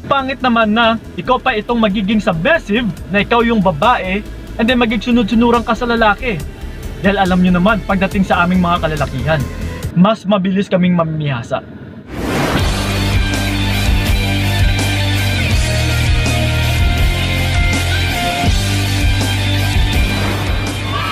Pangit naman na ikaw pa itong magiging submissive, na ikaw yung babae, and then magigsunod-sunuran ka sa lalaki. Dahil alam nyo naman, pagdating sa aming mga kalalakihan, mas mabilis kaming mamimihasa.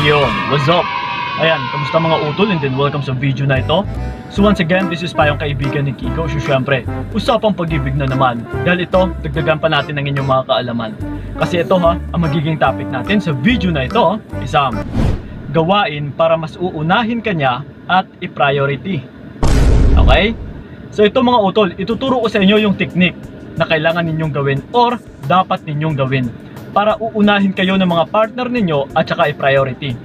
Yo, what's up? Ayan, kamusta mga utol, and then welcome sa video na ito. So once again, this is pa yung kaibigan ni Kiko. So syempre, usapang pag-ibig na naman. Dahil ito, dagdagan pa natin ang inyong mga kaalaman. Kasi ito ang magiging topic natin sa video na ito is gawain para mas uunahin ka niya at i-priority. Okay? So ito mga utol, ituturo ko sa inyo yung technique na kailangan ninyong gawin or dapat ninyong gawin para uunahin kayo ng mga partner ninyo at saka i-priority.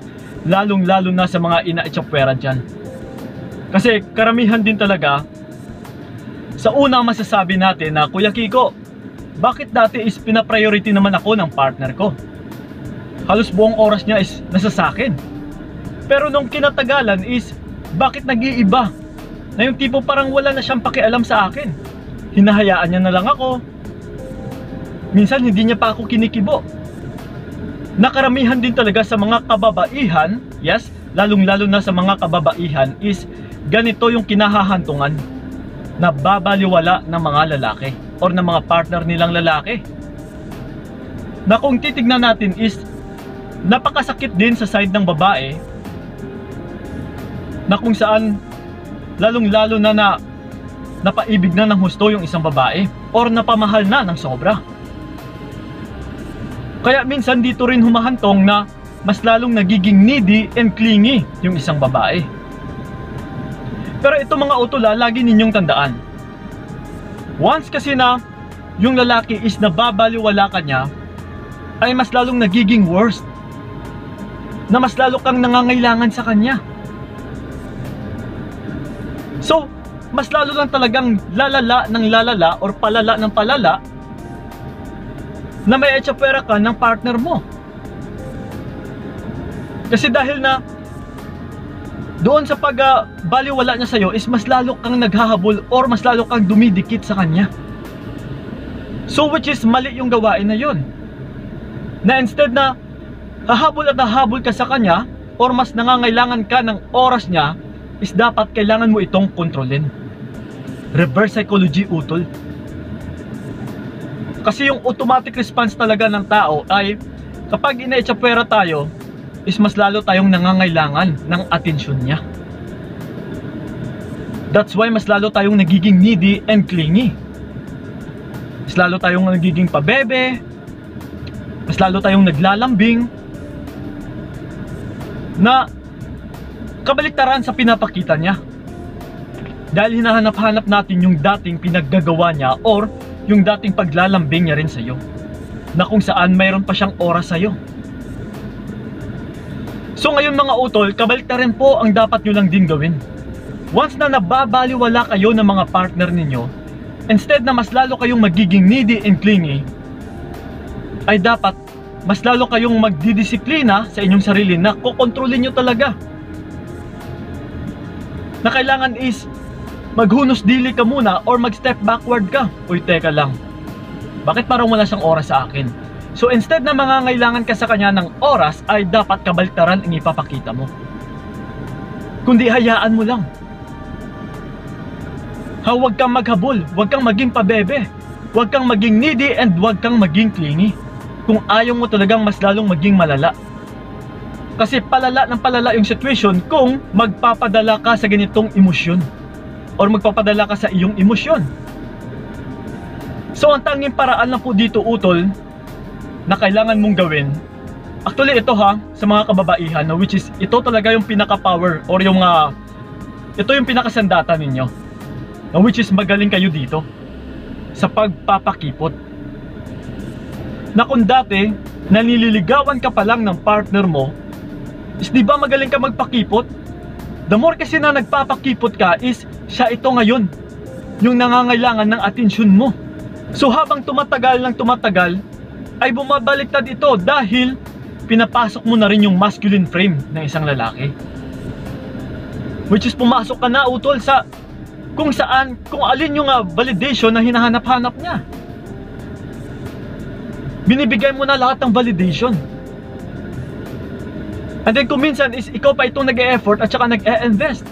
Lalong-lalo na sa mga ina-itsapwera dyan. Kasi karamihan din talaga, sa una masasabi natin na, Kuya Kiko, bakit dati is pina-priority naman ako ng partner ko? Halos buong oras niya is nasa sakin. Pero nung kinatagalan is, bakit nag-iiba? Na yung tipo parang wala na siyang pakialam sa akin. Hinahayaan niya na lang ako. Minsan hindi niya pa ako kinikibo. Nakaramihan din talaga sa mga kababaihan, yes, lalong-lalo na sa mga kababaihan is ganito yung kinahahantungan na babaliwala ng mga lalaki or ng mga partner nilang lalaki. Na kung titignan natin is napakasakit din sa side ng babae na kung saan lalong-lalo na napaibig na ng husto yung isang babae or napamahal na ng sobra. Kaya minsan dito rin humahantong na mas lalong nagiging needy and clingy yung isang babae. Pero ito mga utol, lagi ninyong tandaan. Once kasi na yung lalaki is nababaliwala ka niya, ay mas lalong nagiging worst. Na mas lalo kang nangangailangan sa kanya. So, mas lalo lang talagang lalala ng lalala or palala ng palala na may etsapwera ka ng partner mo. Kasi dahil na doon sa pagbaliwala niya sa'yo is mas lalo kang naghahabol or mas lalo kang dumidikit sa kanya. So which is mali yung gawain na yun. Na instead na hahabol at hahabol ka sa kanya or mas nangangailangan ka ng oras niya, is dapat kailangan mo itong kontrolin. Reverse psychology, utol. Kasi yung automatic response talaga ng tao ay kapag ina-etsapwera tayo is mas lalo tayong nangangailangan ng atensyon niya. That's why mas lalo tayong nagiging needy and clingy. Mas lalo tayong nagiging pabebe. Mas lalo tayong naglalambing. Na kabaliktaran sa pinapakita niya. Dahil hinahanap-hanap natin yung dating pinaggagawa niya or yung dating paglalambing niya rin sa'yo. Na kung saan mayroon pa siyang oras sa'yo. So ngayon mga utol, kabaliktaran po ang dapat nyo lang din gawin. Once na nababaliwala kayo ng mga partner ninyo, instead na mas lalo kayong magiging needy and clingy, ay dapat mas lalo kayong magdidisiplina sa inyong sarili na kukontrolin nyo talaga. Na kailangan is maghunos dili ka muna or mag-step backward ka. Uy, teka lang, bakit parang wala siyang oras sa akin? So instead na mangangailangan ka sa kanya ng oras, ay dapat kabaliktaran ang ipapakita mo. Kundi hayaan mo lang. Huwag kang maghabol, huwag kang maging pabebe, huwag kang maging needy and huwag kang maging clingy. Kung ayaw mo talagang mas lalong maging malala. Kasi palala ng palala yung situation kung magpapadala ka sa ganitong emosyon or magpapadala ka sa iyong emosyon. So ang tanging paraan lang po dito, utol, na kailangan mong gawin, actually ito sa mga kababaihan, which is ito talaga yung pinaka-power or yung ito yung pinakasandata ninyo, which is magaling kayo dito sa pagpapakipot. Na kung dati nalililigawan ka pa lang ng partner mo, is di ba magaling ka magpakipot? The more kasi na nagpapakipot ka is siya ito ngayon yung nangangailangan ng atensyon mo. So habang tumatagal ng tumatagal, ay bumabaliktad ito dahil pinapasok mo na rin yung masculine frame ng isang lalaki. Which is pumasok ka na, utol, sa kung alin yung validation na hinahanap-hanap niya. Binibigay mo na lahat ng validation. And then kung minsan is ikaw pa itong nag-e-effort at saka nag-e-invest.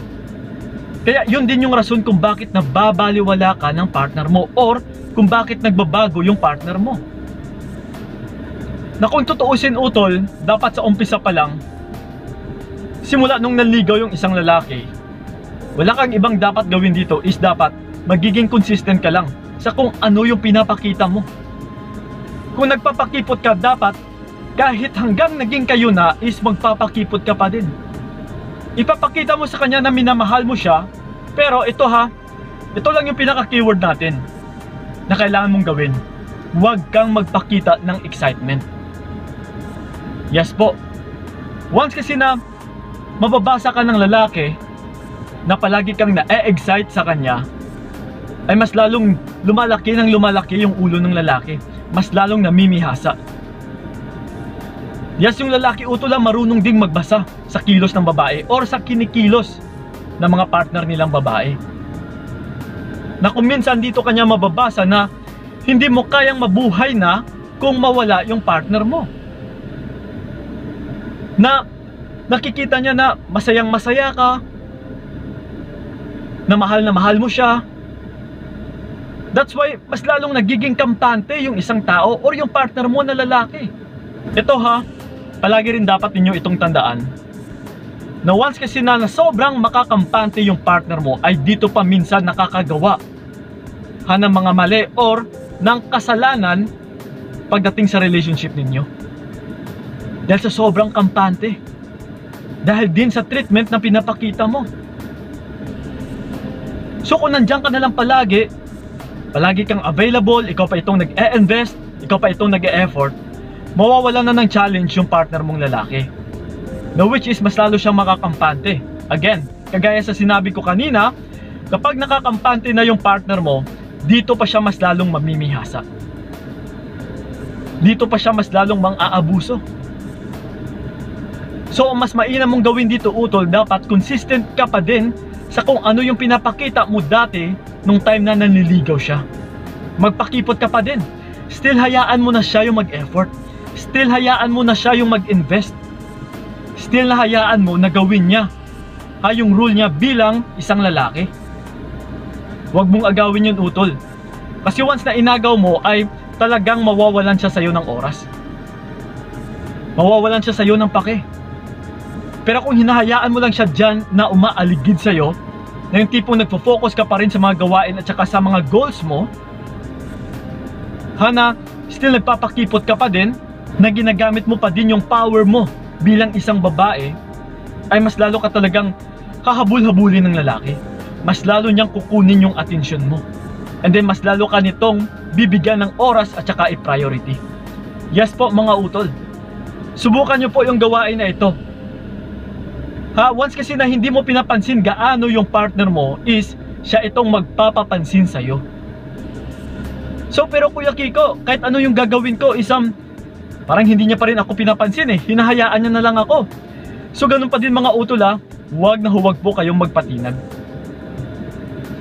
Kaya yun din yung rason kung bakit nababaliwala ka ng partner mo or kung bakit nagbabago yung partner mo. Na kung tutuusin utol, dapat sa umpisa pa lang, simula nung nanligaw yung isang lalaki, wala kang ibang dapat gawin dito is dapat magiging consistent ka lang sa kung ano yung pinapakita mo. Kung nagpapakipot ka, dapat kahit hanggang naging kayo na is magpapakipot ka pa din. Ipapakita mo sa kanya na minamahal mo siya, pero ito lang yung pinaka-keyword natin na kailangan mong gawin. Huwag kang magpakita ng excitement. Yes po. Once kasi na mababasa ka ng lalaki na palagi kang na-excite sa kanya, ay mas lalong lumalaki yung ulo ng lalaki. Mas lalong namimihasa. Yes, yung lalaki utol lang marunong ding magbasa sa kilos ng babae or sa kinikilos ng mga partner nilang babae. Na kung minsan dito kanya mababasa na hindi mo kayang mabuhay na kung mawala yung partner mo. Na nakikita niya na masayang masaya ka, na mahal mo siya. That's why mas lalong nagiging kampante yung isang tao or yung partner mo na lalaki. Ito palagi rin dapat ninyo itong tandaan. Na once kasi na sobrang makakampante yung partner mo, ay dito pa minsan nakakagawa ng mga mali or ng kasalanan pagdating sa relationship ninyo. Dahil sa sobrang kampante. Dahil din sa treatment na pinapakita mo. So kung nandiyan ka na lang palagi kang available, ikaw pa itong nag-e-invest, ikaw pa itong nag-e-effort, mawawala na ng challenge yung partner mong lalaki. Na which is mas lalo siyang makakampante. Again, kagaya sa sinabi ko kanina, kapag nakakampante na yung partner mo, dito pa siya mas lalong mamimihasa. Dito pa siya mas lalong mang-aabuso. So mas mainam mong gawin dito utol, dapat consistent ka pa din sa kung ano yung pinapakita mo dati nung time na nanliligaw siya. Magpakipot ka pa din. Still hayaan mo na siya yung mag-effort. Still hayaan mo na siya yung mag-invest. Still na hayaan mo na gawin niya yung rule niya bilang isang lalaki. Huwag mong agawin yun utol. Kasi once na inagaw mo ay talagang mawawalan siya sa'yo ng oras. Mawawalan siya sa'yo ng pake. Pero kung hinahayaan mo lang siya dyan na umaaligid sa'yo, na yung tipong nagpo-focus ka pa rin sa mga gawain at saka sa mga goals mo, na still nagpapakipot ka pa din, na ginagamit mo pa din yung power mo bilang isang babae, ay mas lalo ka talagang hahabul-habulin ng lalaki. Mas lalo niyang kukunin yung atensyon mo. And then mas lalo ka nitong bibigyan ng oras at saka i-priority. Yes po mga utol. Subukan nyo po yung gawain na ito. Once kasi na hindi mo pinapansin gaano yung partner mo, is siya itong magpapapansin sa'yo. So pero Kuya Kiko, kahit ano yung gagawin ko is parang hindi niya pa rin ako pinapansin hinahayaan niya na lang ako. So ganun pa din mga utol huwag na huwag po kayong magpatinag.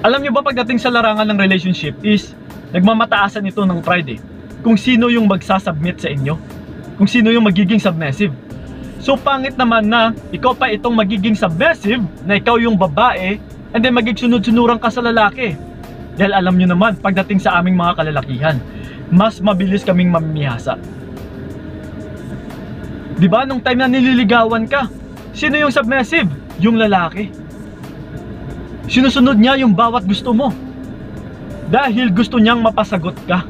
Alam nyo ba pagdating sa larangan ng relationship is nagmamataasan ito ng pride kung sino yung magsasubmit sa inyo, kung sino yung magiging submissive. So pangit naman na ikaw pa itong magiging submissive, na ikaw yung babae, and then magigsunod-sunuran ka sa lalaki. Dahil alam nyo naman, pagdating sa aming mga kalalakihan, mas mabilis kaming mamimihasa. Diba nung time na nililigawan ka, sino yung submissive? Yung lalaki. Sinusunod niya yung bawat gusto mo. Dahil gusto niyang mapasagot ka.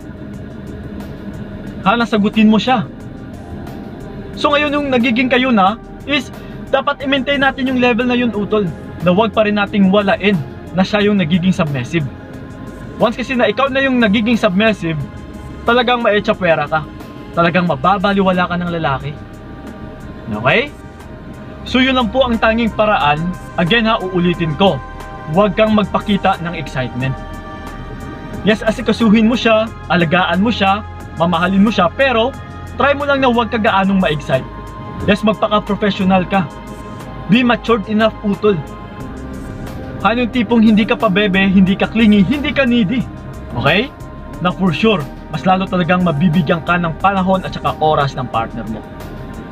Nasagutin mo siya. So ngayon yung nagiging kayo na is dapat i-maintain natin yung level na yun utol, na huwag pa rin nating walain na siya yung nagiging submissive. Once kasi na ikaw na yung nagiging submissive, talagang maechapwera ka. Talagang mababaliwala ka ng lalaki. Okay? So yun lang po ang tanging paraan. Again uulitin ko, huwag kang magpakita ng excitement. Yes, asikasuhin mo siya, alagaan mo siya, mamahalin mo siya, pero try mo lang na huwag ka gaanong ma-excite. Yes, magpaka-professional ka. Be matured enough utol. Yung tipong hindi ka pa bebe, hindi ka clingy, hindi ka needy. Okay? Na for sure, mas lalo talagang mabibigyan ka ng panahon at saka oras ng partner mo.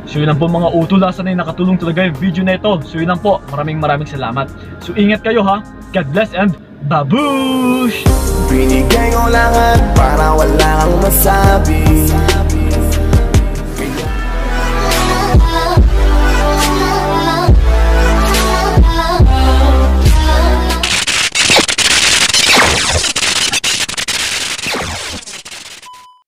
So yun lang po mga utol, sana yung nakatulong talaga yung video na ito. So yun lang po, maraming salamat. So ingat kayo ha, God bless and babush! Binigay ko lahat para wala